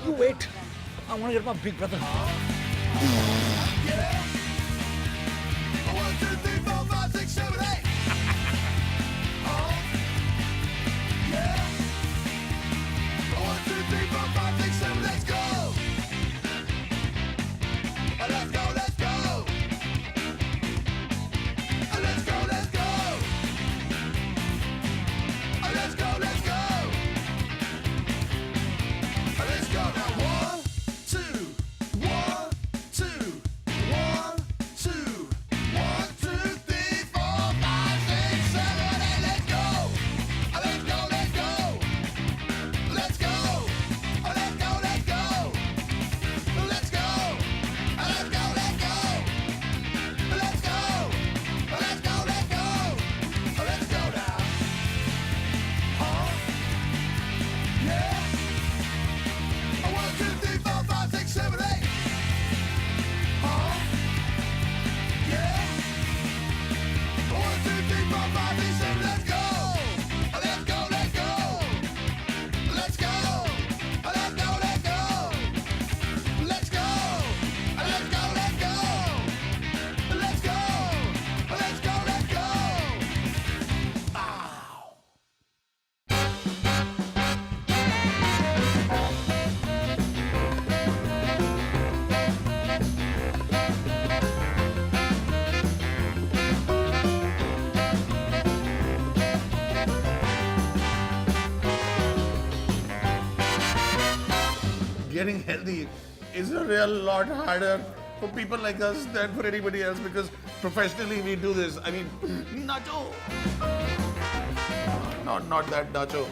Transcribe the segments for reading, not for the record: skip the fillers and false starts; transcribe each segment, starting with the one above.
You wait. I want to get my big brother. Getting healthy is a real lot harder for people like us than for anybody else because professionally we do this. I mean, nacho. Not that nacho.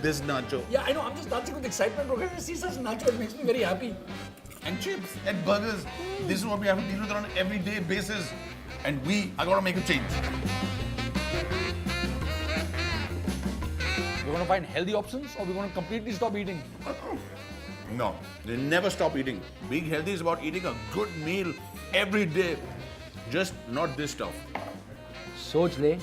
This nacho. Yeah, I know. I'm just dancing with excitement. When I see such nacho, it makes me very happy. And chips and burgers. This is what we have to deal with on an everyday basis. And we are going to make a change. We're going to find healthy options or we're going to completely stop eating? No, they never stop eating. Being healthy is about eating a good meal every day. Just not this stuff. Soch le.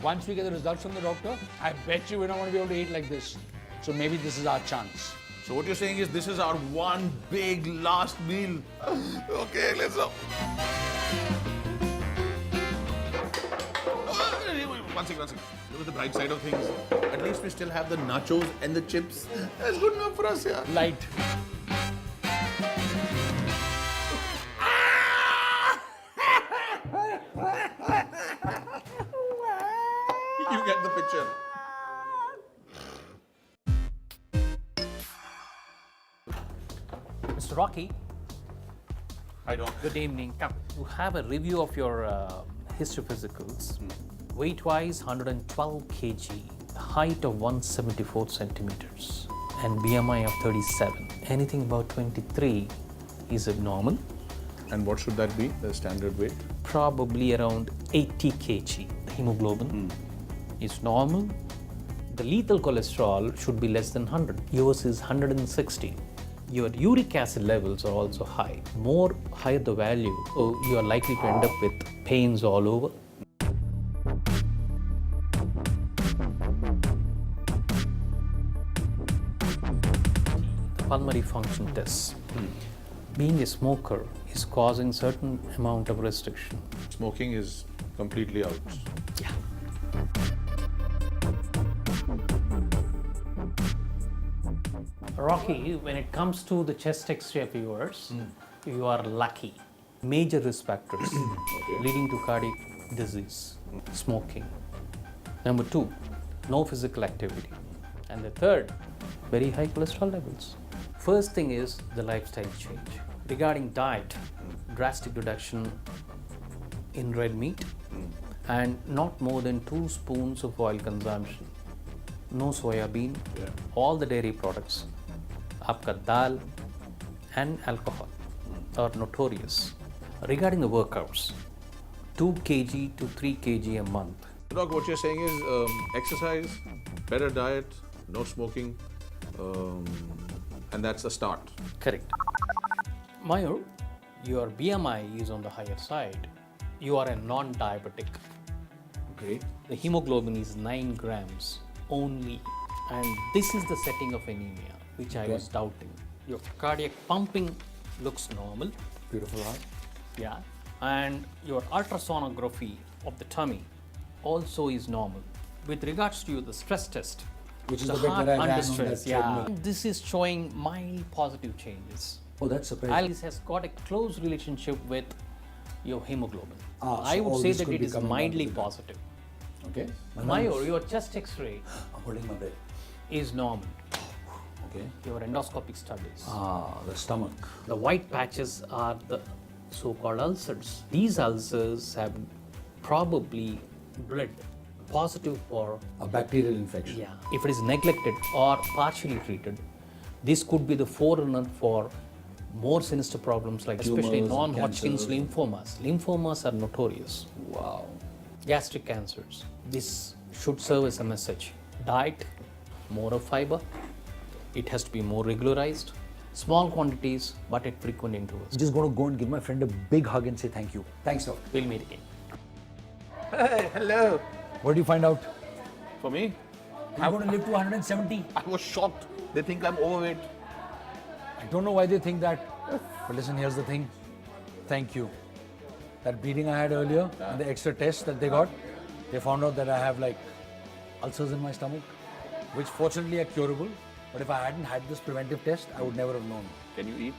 Once we get the results from the doctor, I bet you we're not going to be able to eat like this. So maybe this is our chance. So what you're saying is this is our one big last meal. Okay, let's go. One second. Look at the bright side of things. At least we still have the nachos and the chips. That's good enough for us, yeah. Light. You get the picture. Mr. Rocky, I don't. good evening. Come, you have a review of your histophysicals. Weight-wise, 112 kg, height of 174 centimeters, and BMI of 37. Anything about 23 is abnormal. And what should that be, the standard weight? Probably around 80 kg. Hemoglobin is normal. The lethal cholesterol should be less than 100. Yours is 160. Your uric acid levels are also high. More higher the value, so you are likely to end up with pains all over. The pulmonary function tests. Being a smoker is causing certain amount of restriction. Smoking is completely out. Yeah. Rocky, when it comes to the chest X-ray of yours, you are lucky. Major risk factors leading to cardiac disease, smoking. Number 2, no physical activity. And the third, very high cholesterol levels. First thing is the lifestyle change. Regarding diet, drastic reduction in red meat and not more than 2 spoons of oil consumption. No soya bean, all the dairy products. Aapka dal and alcohol are notorious. Regarding the workouts, 2 kg to 3 kg a month. Doc, what you're saying is exercise, better diet, no smoking, and that's a start. Correct. Mayur, your BMI is on the higher side. You are a non-diabetic. Great. The hemoglobin is 9 grams only. And this is the setting of anemia, which I was doubting. Your cardiac pumping looks normal. Beautiful heart. Yeah. And your ultrasonography of the tummy also is normal. With regards to the stress test, Which is the the bit heart that I ran under on stress, that yeah. treadmill. This is showing mild positive changes. Oh, that's surprising. This has got a close relationship with your hemoglobin. Ah, I so would all say this that could it be is coming down to mildly the gut. positive. Okay. Mayur, your chest X-ray I'm holding my breath. is normal. Okay. Your endoscopic studies. Ah, the stomach. The white patches are the so-called ulcers. These ulcers have probably blood positive for, A bacterial infection. yeah. If it is neglected or partially treated, this could be the forerunner for more sinister problems like especially Tumors, non-Hodgkin's cancers. lymphomas. Lymphomas are notorious. Wow. Gastric cancers. This should serve as a message. Diet, more of fiber. It has to be more regularized. Small quantities, but at frequent intervals. I'm just going to go and give my friend a big hug and say thank you. Thanks, doctor. We'll meet again. Hey, hello. What do you find out? For me, You're going to live to 170. I was shocked. They think I'm overweight. I don't know why they think that. But listen, here's the thing. Thank you. That bleeding I had earlier and the extra test that they got, they found out that I have like ulcers in my stomach, which fortunately are curable. But if I hadn't had this preventive test, I would never have known. Can you eat?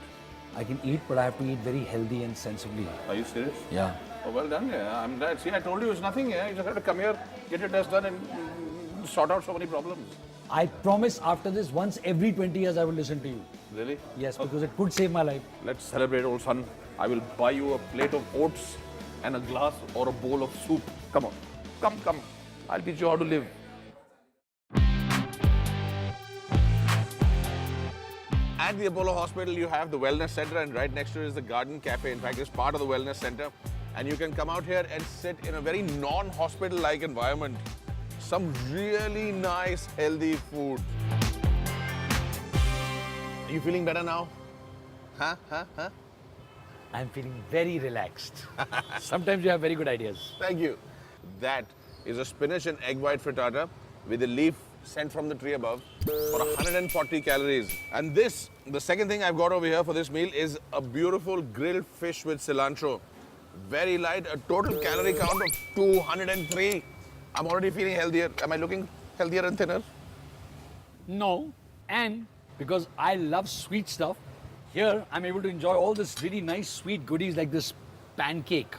I can eat, but I have to eat very healthy and sensibly. Are you serious? Yeah. Oh, well done. Yeah, I'm glad. See, I told you it's nothing. Yeah, you just have to come here, get your test done, and sort out so many problems. I promise after this, once every 20 years, I will listen to you. Really? Yes, because it could save my life. Let's celebrate, old son. I will buy you a plate of oats and a glass or a bowl of soup. Come on. Come. I'll teach you how to live. At the Apollo Hospital, you have the Wellness Center, and right next to it is the Garden Cafe. In fact, it's part of the Wellness Center. And you can come out here and sit in a very non-hospital-like environment. Some really nice, healthy food. Are you feeling better now? Huh? I'm feeling very relaxed. Sometimes you have very good ideas. Thank you. That is a spinach and egg white frittata with a leaf sent from the tree above for 140 calories. And this, the second thing I've got over here for this meal is a beautiful grilled fish with cilantro. Very light, a total calorie count of 203. I'm already feeling healthier. Am I looking healthier and thinner? No, and because I love sweet stuff, here I'm able to enjoy all this really nice sweet goodies like this pancake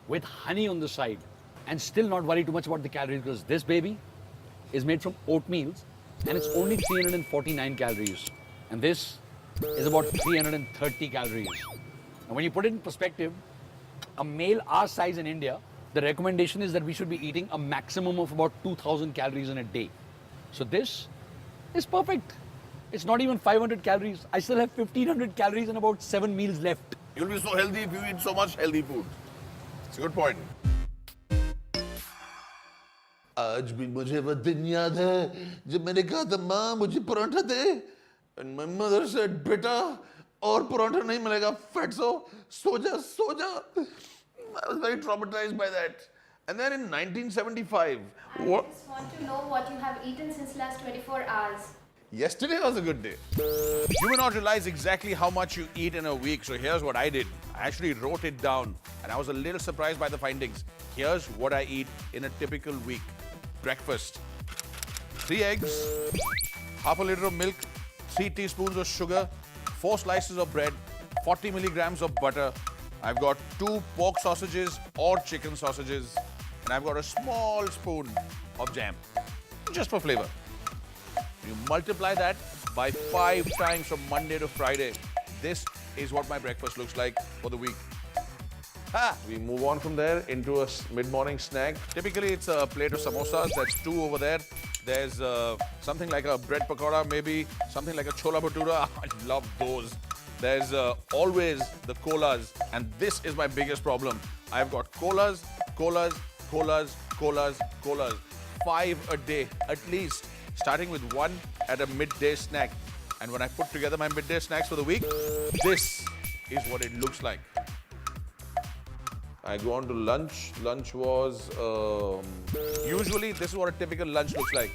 with honey on the side and still not worry too much about the calories because this baby is made from oatmeals and it's only 349 calories. And this is about 330 calories. And when you put it in perspective, a male our size in India, the recommendation is that we should be eating a maximum of about 2,000 calories in a day. So this is perfect. It's not even 500 calories. I still have 1,500 calories and about 7 meals left. You'll be so healthy if you eat so much healthy food. It's a good point. आज भी मुझे वो दिन याद है जब मैंने कहा था माँ मुझे पराठा दे and my mother said बेटा और पराठा नहीं मिलेगा fatso सो जा I was very traumatized by that. And then in 1975 I just want to know what you have eaten since last 24 hours. Yesterday was a good day. You may not realize exactly how much you eat in a week, so here's what I did. I actually wrote it down, and I was a little surprised by the findings. Here's what I eat in a typical week. Breakfast: 3 eggs, half a liter of milk, 3 teaspoons of sugar, 4 slices of bread, 40 milligrams of butter. I've got 2 pork sausages or chicken sausages, and I've got a small spoon of jam, just for flavor. You multiply that by 5 times from Monday to Friday. This is what my breakfast looks like for the week. We move on from there into a mid-morning snack. Typically, it's a plate of samosas. That's 2 over there. There's something like a bread pakora, maybe something like a chola bhatura. I love those. There's always the colas, and this is my biggest problem. I've got colas, 5 a day at least, starting with 1 at a midday snack. And when I put together my midday snacks for the week, this is what it looks like. I go on to lunch. Lunch was, usually this is what a typical lunch looks like.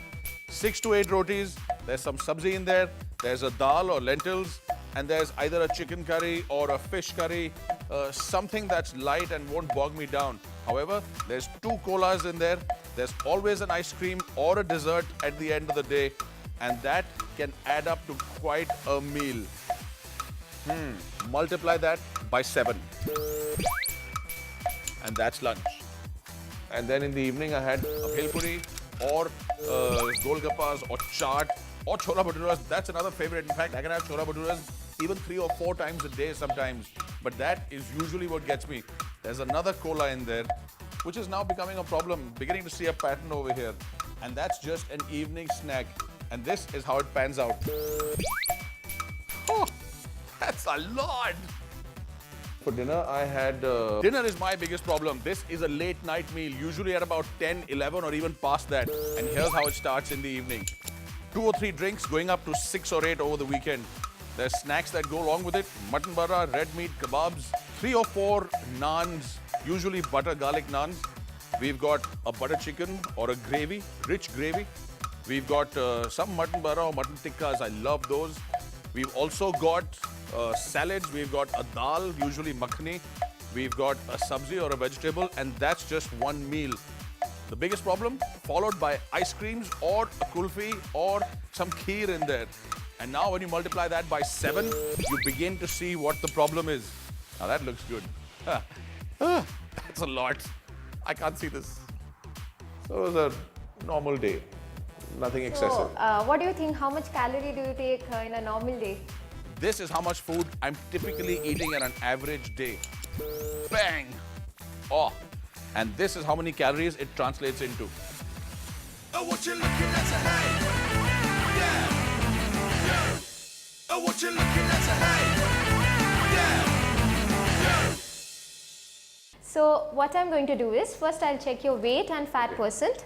6 to 8 rotis, there's some sabzi in there, there's a dal or lentils, and there's either a chicken curry or a fish curry, something that's light and won't bog me down. However, there's 2 colas in there. There's always an ice cream or a dessert at the end of the day, and that can add up to quite a meal. Multiply that by 7. And that's lunch. And then in the evening, I had a bhel puri or golgappas or chaat or chola bhaturas. That's another favorite. In fact, I can have chola bhaturas even 3 or 4 times a day sometimes. But that is usually what gets me. There's another cola in there, which is now becoming a problem. Beginning to see a pattern over here. And that's just an evening snack. And this is how it pans out. Oh, that's a lot. For dinner, I had... Dinner is my biggest problem. This is a late night meal, usually at about 10, 11 or even past that. And here's how it starts in the evening. 2 or 3 drinks, going up to 6 or 8 over the weekend. There's snacks that go along with it. Mutton bara, red meat, kebabs. 3 or 4 naans, usually butter garlic naans. We've got a butter chicken or a gravy, rich gravy. We've got some mutton bara or mutton tikkas. I love those. We've also got salads. We've got a dal, usually makhani. We've got a sabzi or a vegetable, and that's just one meal. The biggest problem, followed by ice creams or a kulfi or some kheer in there. And now when you multiply that by 7, you begin to see what the problem is. Now that looks good. That's a lot. I can't see this. So it was a normal day. Nothing excessive. So, what do you think? How much calorie do you take in a normal day? This is how much food I'm typically eating in an average day. Bang! Oh, and this is how many calories it translates into. Oh, what you looking at, hey? Yeah. Yeah. Oh, what you looking at, hey? Yeah. Yeah. So, what I'm going to do is, first I'll check your weight and fat percent.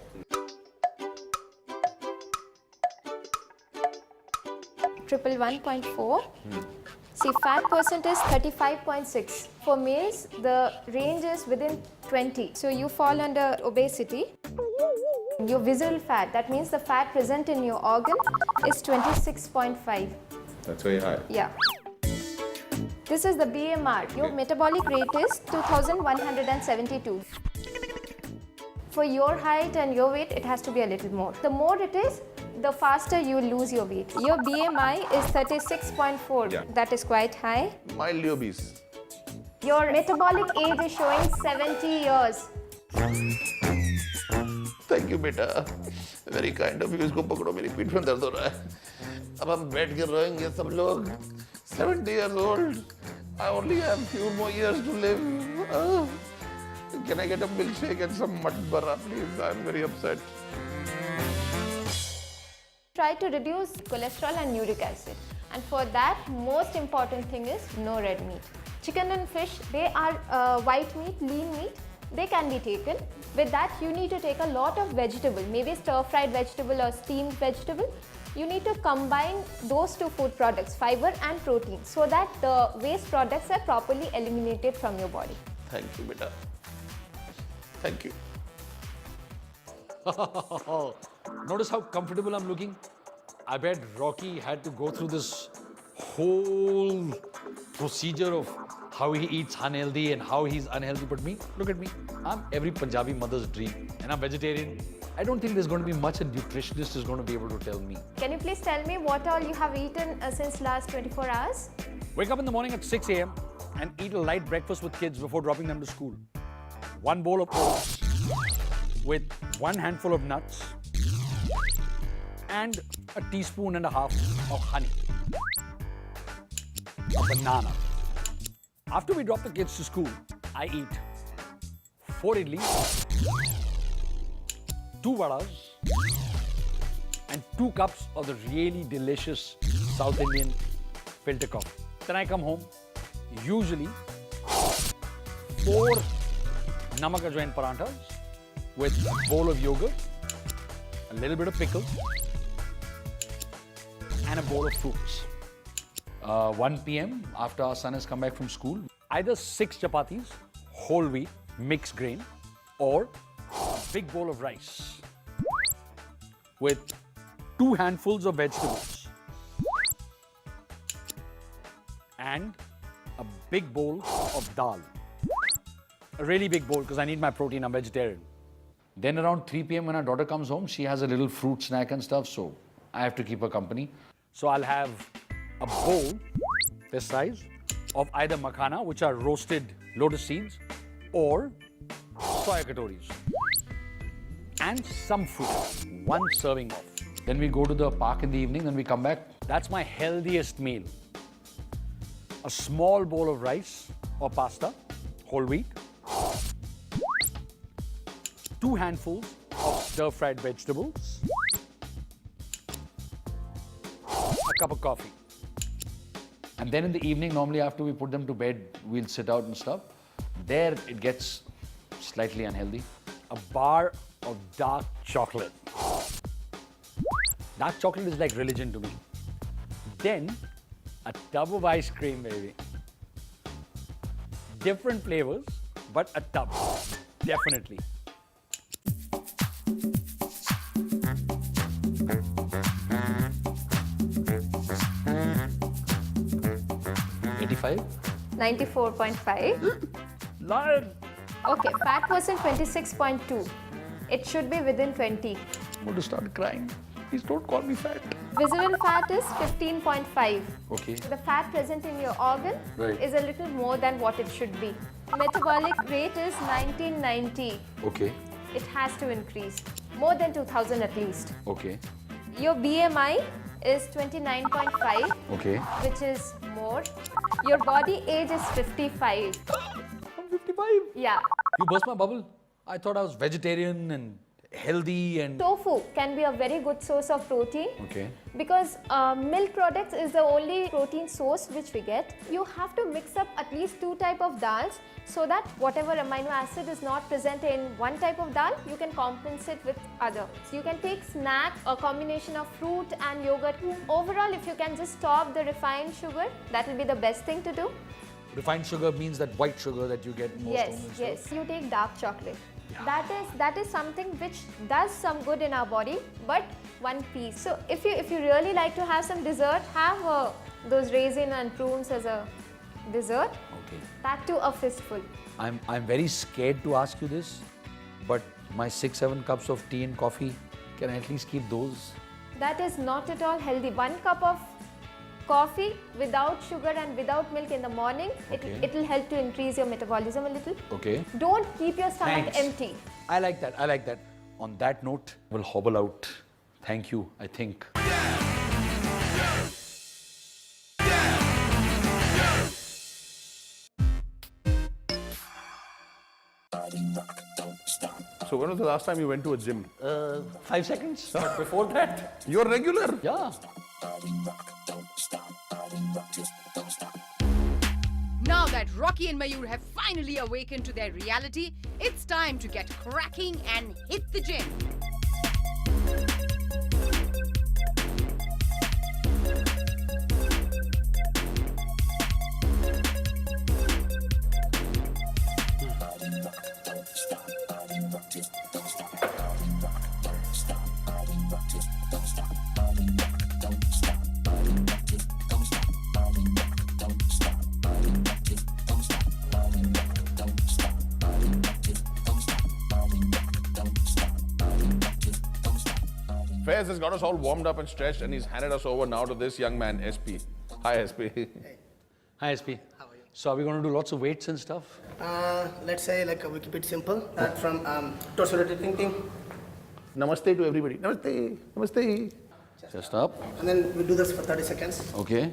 Triple 1.4. See, fat percent is 35.6. For males, the range is within 20. So you fall under obesity. Your visceral fat, that means the fat present in your organ, is 26.5. That's very high. Yeah. This is the BMR. Your metabolic rate is 2172. For your height and your weight, it has to be a little more. The more it is, the faster you will lose your weight. Your BMI is 36.4. Yeah. That is quite high. Mildly obese. Your metabolic age is showing 70 years. Thank you बेटा very kind of you इसको पकड़ो मेरी पीठ में दर्द हो रहा है अब हम बैठ के रोएंगे सब लोग 70 years old I only have few more years to live can I get a milkshake and some mutton bara please I'm very upset Try to reduce cholesterol and uric acid. And for that, most important thing is no red meat. Chicken and fish, they are white meat, lean meat. They can be taken. With that, you need to take a lot of vegetable, maybe stir-fried vegetable or steamed vegetable. You need to combine those 2 food products, fiber and protein, so that the waste products are properly eliminated from your body. thank you beta thank you Notice how comfortable I'm looking? I bet Rocky had to go through this whole procedure of how he eats unhealthy and how he's unhealthy. But me, look at me. I'm every Punjabi mother's dream. And I'm vegetarian. I don't think there's going to be much a nutritionist is going to be able to tell me. Can you please tell me what all you have eaten since last 24 hours? Wake up in the morning at 6 a.m. and eat a light breakfast with kids before dropping them to school. 1 bowl of oats with 1 handful of nuts and a teaspoon and a half of honey. A banana. After we drop the kids to school, I eat 4 idlis, 2 vadas, and 2 cups of the really delicious South Indian filter coffee. Then I come home, usually 4 namak ajwain paranthas with a bowl of yogurt, a little bit of pickle, and a bowl of fruits. 1 p.m. after our son has come back from school, either 6 chapatis, whole wheat, mixed grain, or a big bowl of rice with 2 handfuls of vegetables, and a big bowl of dal. A really big bowl because I need my protein, I'm vegetarian. Then around 3 p.m. when our daughter comes home, she has a little fruit snack and stuff, so I have to keep her company. So I'll have a bowl this size of either makhana, which are roasted lotus seeds, or soya katoris. And some fruit, one serving of. Then we go to the park in the evening, then we come back. That's my healthiest meal. A small bowl of rice or pasta, whole wheat. 2 handfuls of stir-fried vegetables. A cup of coffee. And then in the evening, normally after we put them to bed, we'll sit out and stuff. There it gets slightly unhealthy. A bar of dark chocolate. Dark chocolate is like religion to me. Then a tub of ice cream, baby. Different flavors, but a tub, definitely. $85? 94.5. Lion! Okay, fat percent 26.2. It should be within 20. I'm going to start crying. Please don't call me fat. Visceral fat is 15.5. Okay. The fat present in your organ Right. is a little more than what it should be. Metabolic rate is 1990. Okay. It has to increase. More than 2000 at least. Okay. Your BMI is 29.5, Okay. which is more. Your body age is 55. I'm 55. Yeah. You burst my bubble. I thought I was vegetarian and healthy and... Tofu can be a very good source of protein. Okay. Because milk products is the only protein source which we get. You have to mix up at least 2 types of dals so that whatever amino acid is not present in one type of dal, you can compensate with other. So you can take snack, a combination of fruit and yogurt. Overall, if you can just stop the refined sugar, that will be the best thing to do. Refined sugar means that white sugar that you get most Yes, home and yes. stuff. You take dark chocolate. That is something which does some good in our body, but one piece. So if you really like to have some dessert, have those raisin and prunes as a dessert. Okay. That too a fistful. I'm very scared to ask you this, but my 6-7 cups of tea and coffee, can I at least keep those? That is not at all healthy. 1 cup of coffee without sugar and without milk in the morning, Okay. it will help to increase your metabolism a little. Okay. Don't keep your stomach Thanks. empty. I like that. I like that. On that note, we'll hobble out. Thank you, I think. So when was the last time you went to a gym? 5 seconds. But before that, You're regular. yeah. Now that Rocky and Mayur have finally awakened to their reality, it's time to get cracking and hit the gym. Faiz has got us all warmed up and stretched, and he's handed us over now to this young man, SP. Hi, SP. Hi, SP. How are you? So are we going to do lots of weights and stuff? Let's say we keep it simple. That from torso rotating thing, Namaste to everybody. Namaste. Namaste. Just up. and then we do this for 30 seconds. Okay.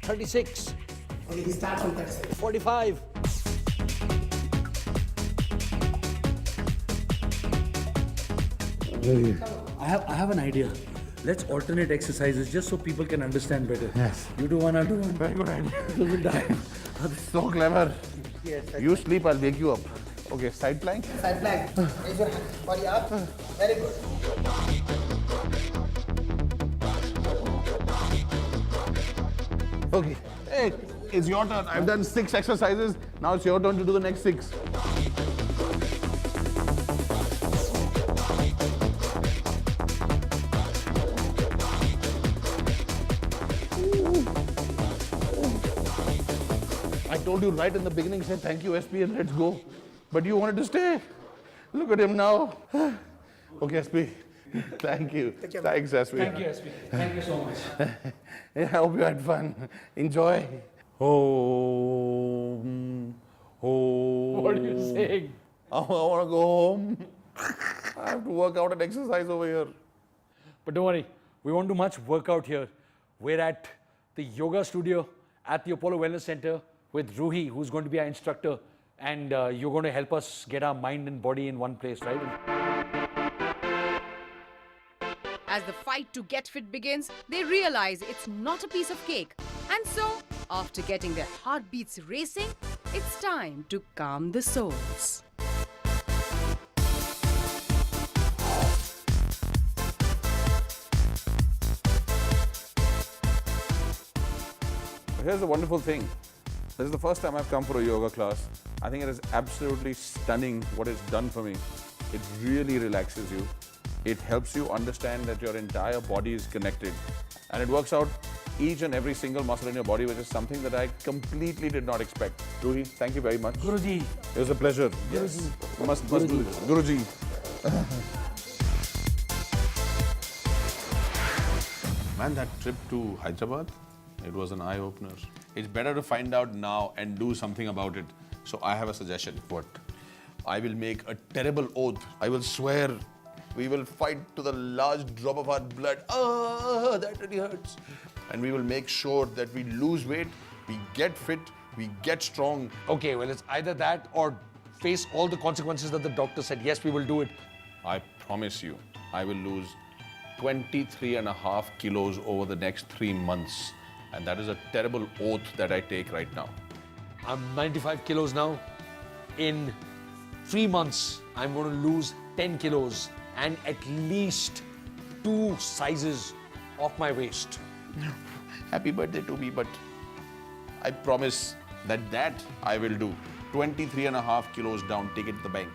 $36, Okay, we start from 30 seconds. $45. I have an idea. Let's alternate exercises just so people can understand better. Yes. You do one, I'll do one. Very good idea. So clever. You sleep, I'll wake you up. Okay, side plank. Side plank. Raise your body up. Very good. Okay. Hey, it's your turn. I've done 6 exercises. Now it's your turn to do the next 6. told you right in the beginning, say thank you, SP, and let's go. But you wanted to stay. Look at him now. Okay, SP. Thank you. Thanks, SP. Thank you, SP. Thank you so much. Yeah, I hope you had fun. Enjoy. Home. Home. What are you saying? I want to go home. I have to work out and exercise over here. But don't worry, we won't do much workout here. We're at the yoga studio at the Apollo Wellness Center with Ruhi, who's going to be our instructor. And you're going to help us get our mind and body in one place, right? As the fight to get fit begins, they realize it's not a piece of cake. And so, after getting their heartbeats racing, it's time to calm the souls. Here's the wonderful thing. This is the first time I've come for a yoga class. I think it is absolutely stunning what it's done for me. It really relaxes you. It helps you understand that your entire body is connected. And it works out each and every single muscle in your body, which is something that I completely did not expect. Ruhi, thank you very much. Guruji. It was a pleasure. Yes. Must do this. Guruji. Man, that trip to Hyderabad, it was an eye-opener. It's better to find out now and do something about it. So I have a suggestion. What? I will make a terrible oath. I will swear we will fight to the last drop of our blood. Ah, that really hurts. And we will make sure that we lose weight, we get fit, we get strong. Okay, well, it's either that or face all the consequences that the doctor said. Yes, we will do it. I promise you, I will lose 23.5 kilos over the next 3 months. And that is a terrible oath that I take right now. I'm 95 kilos now. In 3 months, I'm going to lose 10 kilos and at least 2 sizes off my waist. Happy birthday to me, but I promise that I will do. 23.5 kilos down, take it to the bank.